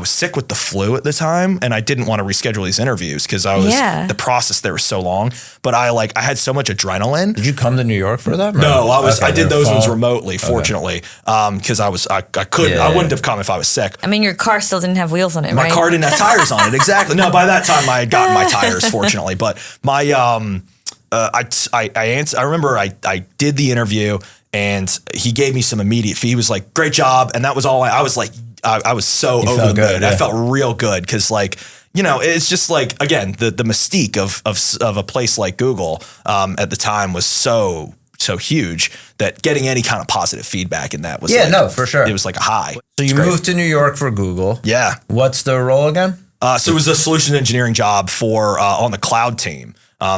sick with the flu at the time, and I didn't want to reschedule these interviews because the process there was so long. But I had so much adrenaline. Did you come to New York for that? No, I did those ones remotely, fortunately, because I couldn't. I wouldn't have come if I was sick. I mean, your car still didn't have wheels on it. My car didn't have tires on it. Exactly. No, by that time I had gotten my tires, fortunately. But my I remember I did the interview, and he gave me some immediate. He was like, "Great job," and that was all. I was like, I was so over the moon. I felt real good because it's just like, again, the mystique of a place like Google at the time was so huge that getting any kind of positive feedback in that was for sure. It was like a high. So you moved to New York for Google. Yeah. What's the role again? So it was a solution engineering job for on the cloud team.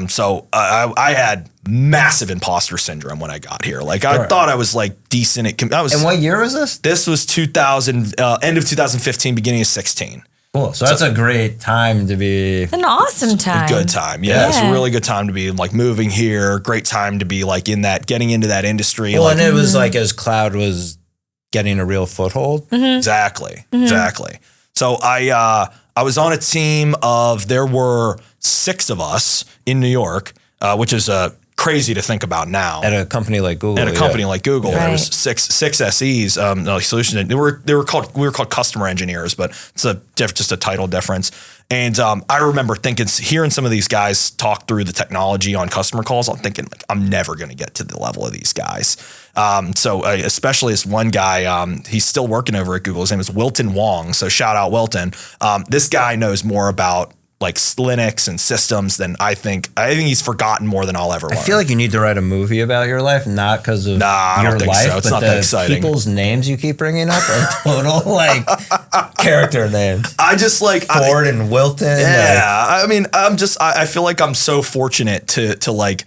So I had massive imposter syndrome when I got here. Like I thought I was like decent at. And what year was this? This was 2000, end of 2015, beginning of 16. Cool. So that's a great time to be. An awesome time. A good time. Yeah. It's a really good time to be like moving here. Great time to be like getting into that industry. Well, and it was like as cloud was getting a real foothold. Mm-hmm. Exactly. So I was on a team there were 6 of us in New York, which is crazy to think about now. At a company like Google. There was six SEs, like solution. We were called customer engineers, but it's just a title difference. And I remember hearing some of these guys talk through the technology on customer calls. I'm thinking like, I'm never going to get to the level of these guys. So especially this one guy, he's still working over at Google. His name is Wilton Wong. So shout out Wilton. This guy knows more about like Linux and systems than I think he's forgotten more than I'll ever learn. I feel like you need to write a movie about your life, not because of I your don't think life, so. It's but not that exciting. People's names you keep bringing up are total like character names. I just like Ford and Wilton. Yeah, I mean, I feel like I'm so fortunate to like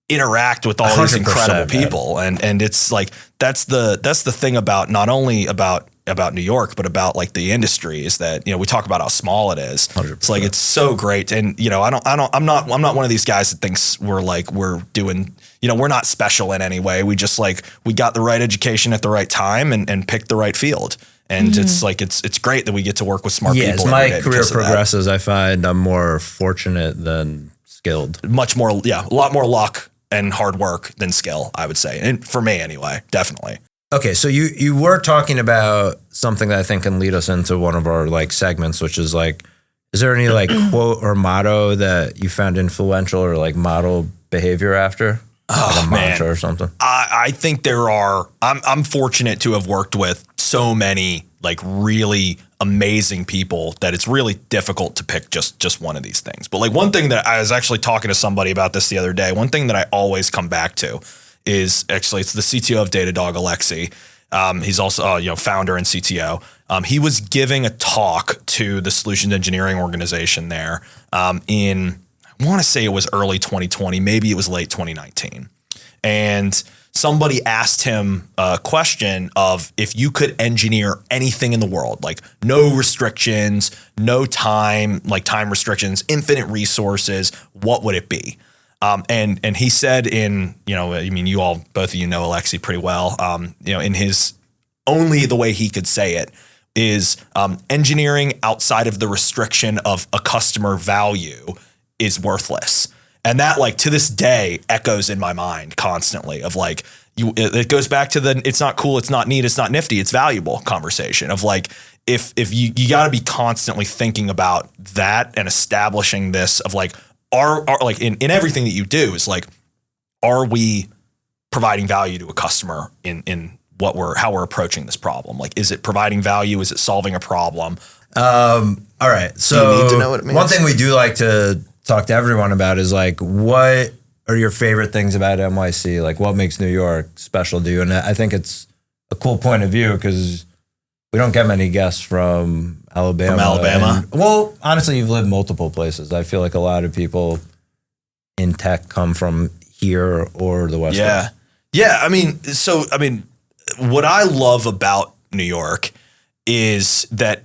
interact with all these incredible people, and it's like that's the thing about not only about New York, but about like the industry is that, we talk about how small it is. 100%. It's like, it's so great. And, I'm not one of these guys that thinks we're doing, we're not special in any way. We just we got the right education at the right time and picked the right field. And it's like, it's great that we get to work with smart people. As my career progresses, I find I'm more fortunate than skilled. Much more. Yeah. A lot more luck and hard work than skill, I would say. And for me anyway, definitely. Okay, so you were talking about something that I think can lead us into one of our like segments, which is like, is there any like quote or motto that you found influential or like model behavior after? Like a mantra or something? I think there are. I'm fortunate to have worked with so many like really amazing people that it's really difficult to pick just one of these things. But like one thing that I was actually talking to somebody about this the other day, one thing that I always come back to is actually it's the CTO of Datadog, Alexi. He's also founder and CTO. He was giving a talk to the solutions engineering organization there in, I want to say it was early 2020, maybe it was late 2019. And somebody asked him a question of if you could engineer anything in the world, like no restrictions, no time, like time restrictions, infinite resources, what would it be? And he said both of you know Alexi pretty well, in his only the way he could say it is engineering outside of the restriction of a customer value is worthless. And that like to this day echoes in my mind constantly of like, it goes back to the, it's not cool, it's not neat, it's not nifty, it's valuable conversation of like, if you got to be constantly thinking about that and establishing this of like, are like in everything that you do is like, are we providing value to a customer in how we're approaching this problem? Like, is it providing value? Is it solving a problem? All right. So you need to know what it means? One thing we do like to talk to everyone about is like, what are your favorite things about NYC? Like what makes New York special to you? And I think it's a cool point of view because we don't get many guests from Alabama. Well, honestly, you've lived multiple places. I feel like a lot of people in tech come from here or the West Coast. Yeah. I mean, what I love about New York is that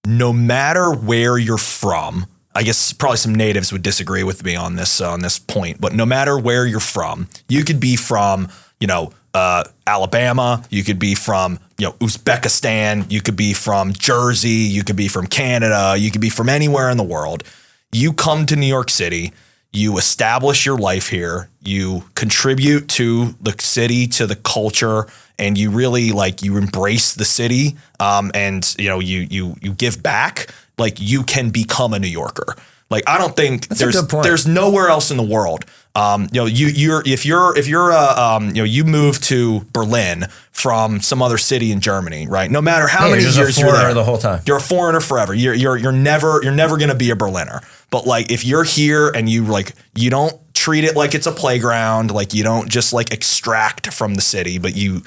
no matter where you're from, I guess probably some natives would disagree with me on this point, but no matter where you're from, you could be from, Alabama, you could be from, Uzbekistan, you could be from Jersey, you could be from Canada, you could be from anywhere in the world. You come to New York City, you establish your life here, you contribute to the city, to the culture, and you really you embrace the city, and you give back. Like you can become a New Yorker. Like, I don't think That's a good point. there's nowhere else in the world. You move to Berlin from some other city in Germany, right? No matter how many years you're there, the whole time. You're a foreigner forever. You're never going to be a Berliner. But like, if you're here and you don't treat it like it's a playground, like you don't just like extract from the city, but you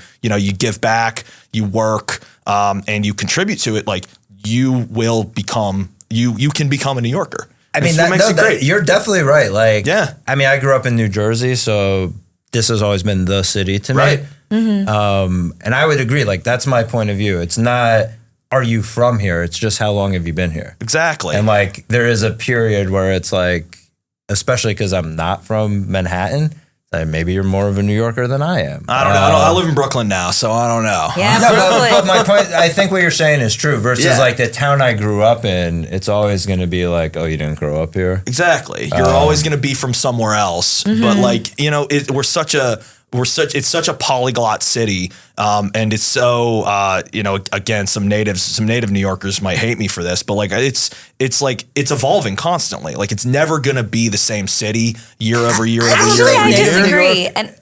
give back, you work, and you contribute to it, like you will become, you can become a New Yorker. I mean, that makes it great. You're definitely right. Like, yeah. I mean, I grew up in New Jersey, so this has always been the city to me. Right. And I would agree. Like, that's my point of view. It's not, are you from here? It's just, how long have you been here? Exactly. And like, there is a period where it's like, especially because I'm not from Manhattan, like maybe you're more of a New Yorker than I am. I don't know. I live in Brooklyn now, so I don't know. Yeah, but my point, I think what you're saying is true. Versus like the town I grew up in, it's always going to be like, oh, you didn't grow up here. Exactly. You're always going to be from somewhere else. But like, it's such a polyglot city, and it's so again, some native New Yorkers might hate me for this, but like it's evolving constantly. Like, it's never gonna be the same city year over year over year. Actually, I disagree. And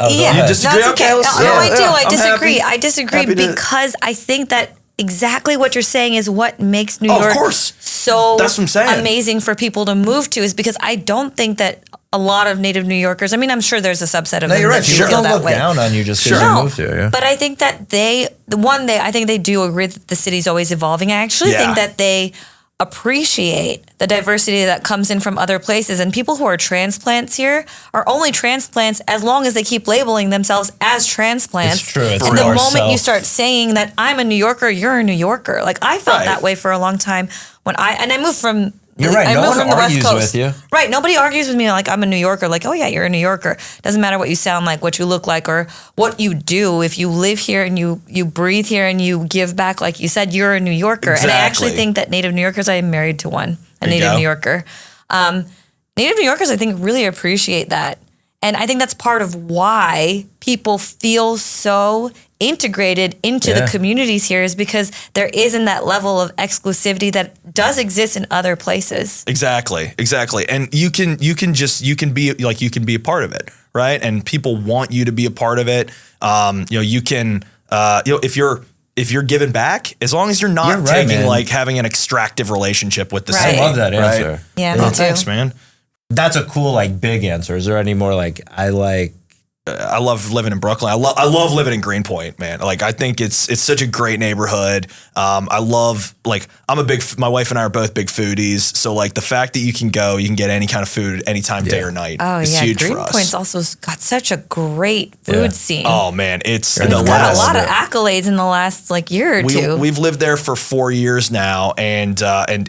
you disagree? No, okay. Okay, I disagree. happy. I disagree Happy to- because I think that exactly what you're saying is what makes New York of course. so That's what I'm saying. amazing for people to move to, is because I don't think that a lot of native New Yorkers, I mean, I'm sure there's a subset of them You're right. that People feel don't that look way. down on you just because you moved here. Yeah. But I think that I think they do agree that the city's always evolving. I actually think that they appreciate the diversity that comes in from other places. And people who are transplants here are only transplants as long as they keep labeling themselves as transplants. It's true. It's and the more moment you self. start saying that I'm a New Yorker, you're a New Yorker. Like, I felt that way for a long time when I moved from. You're right. I No moved one from the West argues Coast. with you. Right. Nobody argues with me like I'm a New Yorker. Like, oh yeah, you're a New Yorker. Doesn't matter what you sound like, what you look like, or what you do. If you live here and you breathe here and you give back, like you said, you're a New Yorker. Exactly. And I actually think that native New Yorkers, I am married to one, a native New Yorker. Native New Yorkers, I think, really appreciate that. And I think that's part of why people feel so integrated into the communities here, is because there isn't that level of exclusivity that does exist in other places. Exactly. And you can be a part of it, right? And people want you to be a part of it. You can if you're giving back, as long as you're not having an extractive relationship with the city. I love that answer. Right? Yeah, me too. Thanks, man. That's a cool, like, big answer. Is there any more like, I love living in Brooklyn. I love living in Greenpoint, man. Like, I think it's such a great neighborhood. I love, like, my wife and I are both big foodies. So like, the fact that you can get any kind of food anytime, day or night is huge for us. Greenpoint's also got such a great food scene. Oh man, it's got a lot of accolades in the last year or two. We've lived there for 4 years now, and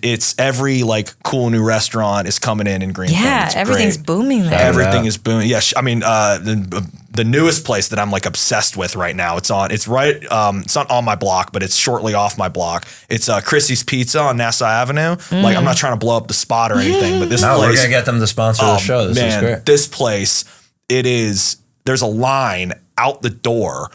it's every cool new restaurant is coming in Greenpoint. Yeah, everything's booming there. Everything is booming. Yeah, I mean the newest place that I'm obsessed with right now. It's not on my block, but it's shortly off my block. It's Chrissy's Pizza on Nassau Avenue. Like, I'm not trying to blow up the spot or anything, but this place. we're gonna get them to sponsor the show. This is great. This place, there's a line out the door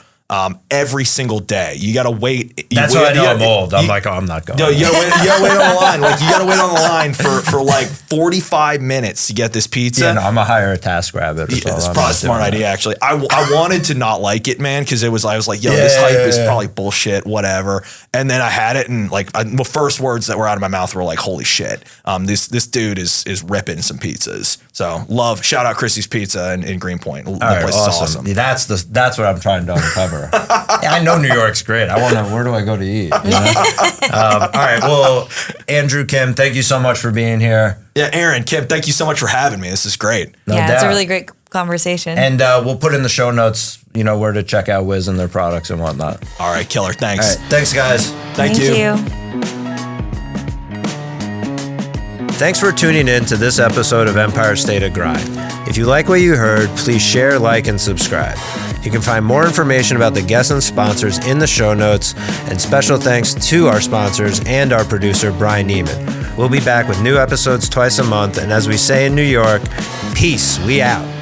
every single day. You got to wait. That's why I know I'm old. I'm not going. No, you gotta wait on the line. You gotta wait on the line for 45 minutes to get this pizza. Yeah, no, I'm gonna hire a TaskRabbit. It's probably a smart idea, actually. I wanted to not like it, man, because I was like, yo, this hype is probably bullshit, whatever. And then I had it, and the first words that were out of my mouth were like, holy shit, this dude is ripping some pizzas. So shout out Chrissy's Pizza in Greenpoint. That place is awesome. That's what I'm trying to uncover. I know New York's great. I want to know, where do I go to eat? You know? All right. Well, Andrew, Kim, thank you so much for being here. Yeah, Aaron, Kim, thank you so much for having me. This is great. No doubt. It's a really great conversation. And we'll put in the show notes, where to check out Wiz and their products and whatnot. All right, killer. Thanks. All right. Thanks, guys. Thank you. Thanks for tuning in to this episode of Empire State of Grind. If you like what you heard, please share, like, and subscribe. You can find more information about the guests and sponsors in the show notes, and special thanks to our sponsors and our producer, Brian Neiman. We'll be back with new episodes twice a month, and as we say in New York, peace, we out.